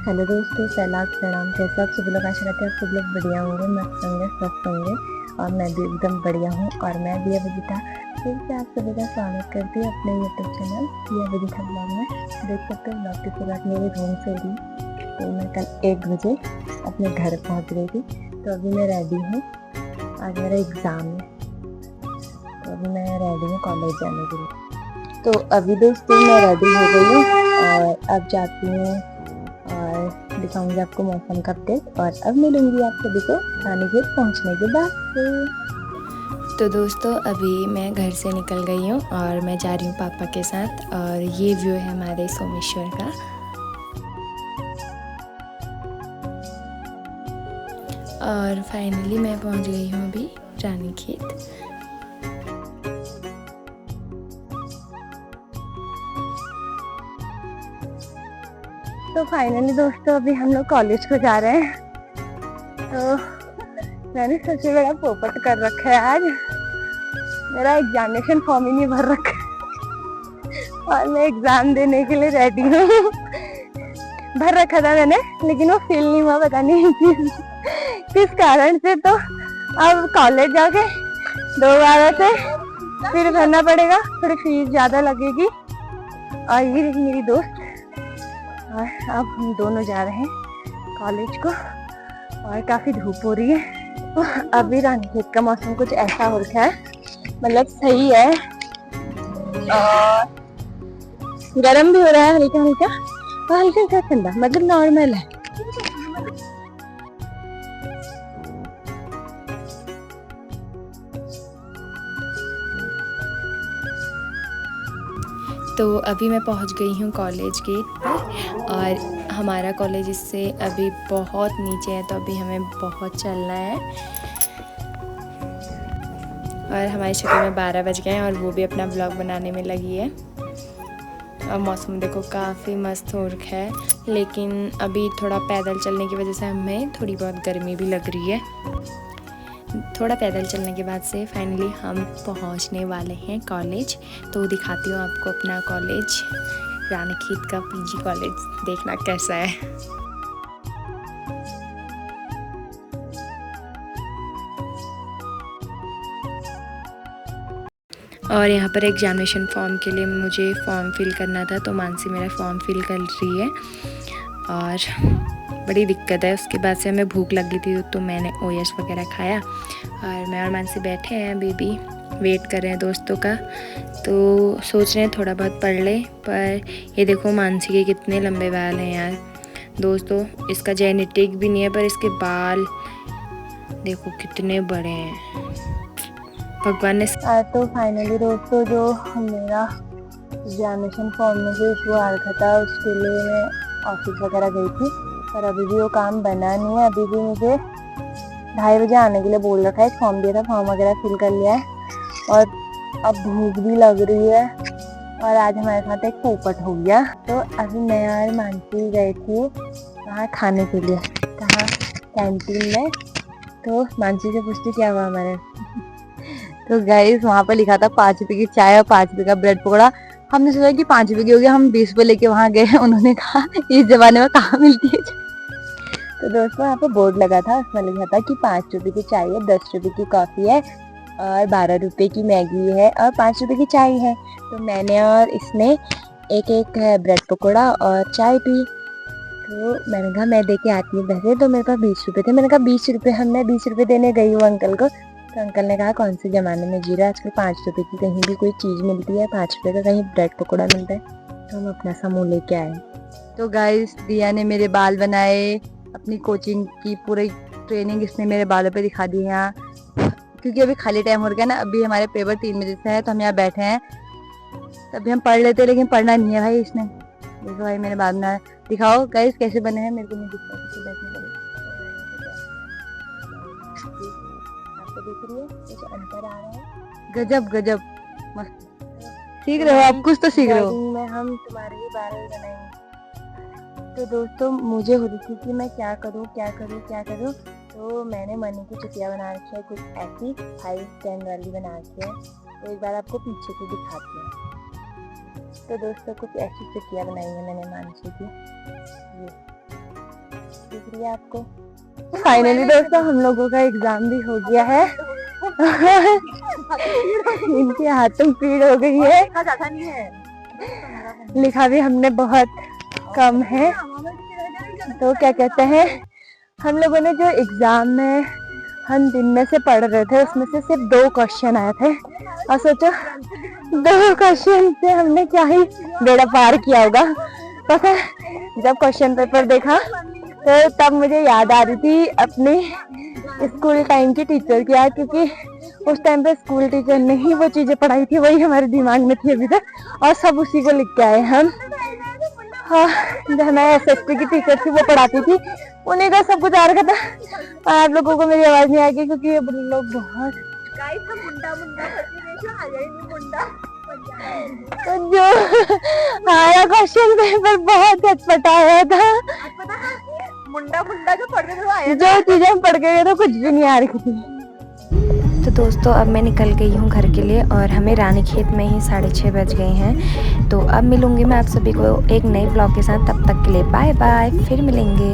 Hello दोस्तों, सलाम प्रणाम। कैसे आप सब लोग? आशा करते हैं आप सब लोग बढ़िया होंगे, मस्त होंगे, स्वस्थ होंगे। और मैं भी एकदम बढ़िया हूँ। और मैं दिया विदिता फिर से आप सभी का स्वागत करती हूँ अपने यूट्यूब चैनल दिया विदिता ब्लॉग में। देख सकते हैं ब्लॉग की शुरुआत मेरे रूम से हुई। तो मैं कल 1 बजे अपने घर पहुँच गई थी। तो अभी मैं रेडी हूँ, आज मेरा एग्ज़ाम है। तो अभी मैं रेडी हूँ कॉलेज जाने के लिए। तो अभी दोस्तों मैं रेडी हो गई हूँ और अब जाती हूँ और दिखाऊंगी आपको मौसम का अपडेट। और अब मिलूंगी आप सभी को रानीखेत पहुंचने के बाद से। तो दोस्तों अभी मैं घर से निकल गई हूँ और मैं जा रही हूँ पापा के साथ। और ये व्यू है हमारे सोमेश्वर का। और फाइनली मैं पहुँच गई हूँ अभी रानीखेत। तो फाइनली दोस्तों अभी हम लोग कॉलेज को जा रहे हैं। तो मैंने सबसे बड़ा पोपट कर रखा है आज। मेरा एग्जामिनेशन फॉर्म ही नहीं भर रखा और मैं एग्जाम देने के लिए रेडी हूँ। भर रखा था मैंने, लेकिन वो फिल नहीं हुआ, पता नहीं किस कारण से। तो अब कॉलेज जाके दोबारा से फिर भरना पड़ेगा, थोड़ी फीस ज्यादा लगेगी। और ये रही मेरी दोस्त, और अब हम दोनों जा रहे हैं कॉलेज को। और काफी धूप हो रही है। तो अभी रानीखेत का मौसम कुछ ऐसा हो रखा है, मतलब सही है और गर्म भी हो रहा है हल्का हल्का, और हल्का हल्का ठंडा, मतलब नॉर्मल है। तो अभी मैं पहुँच गई हूँ कॉलेज गेट पर। और हमारा कॉलेज इससे अभी बहुत नीचे है, तो अभी हमें बहुत चलना है। और हमारी शक्ल में 12 बज गए हैं और वो भी अपना ब्लॉग बनाने में लगी है। और मौसम देखो काफ़ी मस्त हो रखा है, लेकिन अभी थोड़ा पैदल चलने की वजह से हमें थोड़ी बहुत गर्मी भी लग रही है। थोड़ा पैदल चलने के बाद से फाइनली हम पहुंचने वाले हैं कॉलेज। तो दिखाती हूँ आपको अपना कॉलेज, रानीखेत का पीजी कॉलेज, देखना कैसा है। और यहाँ पर एग्जामिनेशन फॉर्म के लिए मुझे फॉर्म फिल करना था, तो मानसी मेरा फॉर्म फिल कर रही है। और बड़ी दिक्कत है, उसके बाद से हमें भूख लगी थी तो मैंने ओएस वगैरह खाया। और मैं और मानसी बैठे हैं अभी भी, वेट कर रहे हैं दोस्तों का। तो सोच रहे हैं थोड़ा बहुत पढ़ ले। पर ये देखो मानसी के कितने लंबे बाल हैं यार दोस्तों। इसका जेनेटिक भी नहीं है, पर इसके बाल देखो कितने बड़े हैं, भगवान ने। तो फाइनली दोस्तों जो मेरा एग्जामिनेशन फॉर्म में जो इशू आ रखा था, उसके लिए मैं ऑफिस वगैरह गई थी, पर अभी भी वो काम बना नहीं है। अभी भी मुझे 2:30 बजे आने के लिए बोल रखा है। फॉर्म दिया था, फॉर्म वगैरह फिल कर लिया है और अब भूख भी लग रही है। और आज हमारे साथ एक पोपट हो गया। तो अभी मैं और मानसी गए थे वहाँ खाने के लिए, कहाँ, कैंटीन में। तो मानसी से पूछती क्या हुआ हमारे। तो गाइस वहाँ पर लिखा था 5 रुपए की चाय और 5 रुपए का ब्रेड पकौड़ा। हमने सोचा कि 5 रुपए की हो गया, हम 20 रुपए लेके वहाँ गए। उन्होंने कहा इस जमाने में कहाँ मिलती है। तो दोस्तों यहाँ पे बोर्ड लगा था, उसमें लिखा था कि 5 रुपए की चाय है, 10 रुपए की कॉफी है और 12 रुपए की मैगी है और 5 रुपए की चाय है। तो मैंने और इसने एक एक ब्रेड पकौड़ा और चाय पी। तो मैंने कहा मैं दे के आती हूँ पैसे। तो मेरे पास 20 रुपए थे। मैंने कहा 20 रुपए, हमने 20 रुपए देने गई हूँ अंकल को। तो अंकल ने कहा कौन से ज़माने में जी रहा है, आजकल 5 रुपए की कहीं भी कोई चीज़ मिलती है, 5 रुपए का कहीं ब्रेड पकौड़ा मिलता है। तो हम अपना सा मुँह लेके आए। तो गाइस दिया ने मेरे बाल बनाए, अपनी कोचिंग की पूरी ट्रेनिंग इसने मेरे बालों पे दिखा दी यहाँ। क्योंकि अभी खाली टाइम हो गया ना, अभी हमारे पेपर 3 बजे से है, तो हम यहाँ बैठे हैं। तभी हम पढ़ लेते, लेकिन पढ़ना नहीं है भाई इसने। देखो भाई मेरे बाल बनाए, दिखाओ गाइस कैसे बने हैं, मेरे को नहीं दिखता कैसे बैठने लगे। आपको दिख रही है कुछ अंतर आ रहा है? गजब गजब मस्त सीख रहे हो आप, कुछ तो सीख रहे हो। में हम तुम्हारे ही बाल बनाएंगे। तो दोस्तों मुझे हो रही थी कि मैं क्या करूँ क्या करूँ क्या करूँ। तो मैंने मनी की चुटिया बना रखी है, कुछ ऐसी 5 10 वाली बना रखी है। तो एक बार आपको पीछे की दिखाती हूँ। तो दोस्तों कुछ ऐसी चुटिया बनाई है मैंने मानसी की। ये दिख रही है आपको। फाइनली दोस्तों हम लोगों का एग्जाम भी हो गया है। इनके हाथों में पीड़ हो गई है। लिखा भी हमने बहुत कम है। तो क्या कहते हैं, हम लोगों ने जो एग्जाम में हम दिन में से पढ़ रहे थे उसमें से सिर्फ 2 क्वेश्चन आए थे। और सोचो 2 क्वेश्चन से हमने क्या ही बेड़ा पार किया होगा। पता है जब क्वेश्चन पेपर देखा तो तब मुझे याद आ रही थी अपनी स्कूल टाइम की टीचर की याद, क्योंकि उस टाइम पे स्कूल टीचर ने ही वो चीजें पढ़ाई थी, वही हमारे दिमाग में थी अभी तक और सब उसी को लिख के आए हम। हाँ, जब हमारे SST की टीचर थी वो पढ़ाती थी, उन्हीं का सब कुछ आ रखा था। आप लोगों को मेरी आवाज नहीं आएगी क्योंकि ये लोग बहुत तो जो हमारा क्वेश्चन पेपर बहुत अटपटा आया था। मुंडा जो पढ़ के आया, जो चीजें हम पढ़ के गए तो कुछ भी नहीं आ रही थी। तो दोस्तों अब मैं निकल गई हूँ घर के लिए और हमें रानीखेत में ही 6:30 बज गए हैं। तो अब मिलूंगी मैं आप सभी को एक नए ब्लॉग के साथ। तब तक के लिए बाय बाय, फिर मिलेंगे।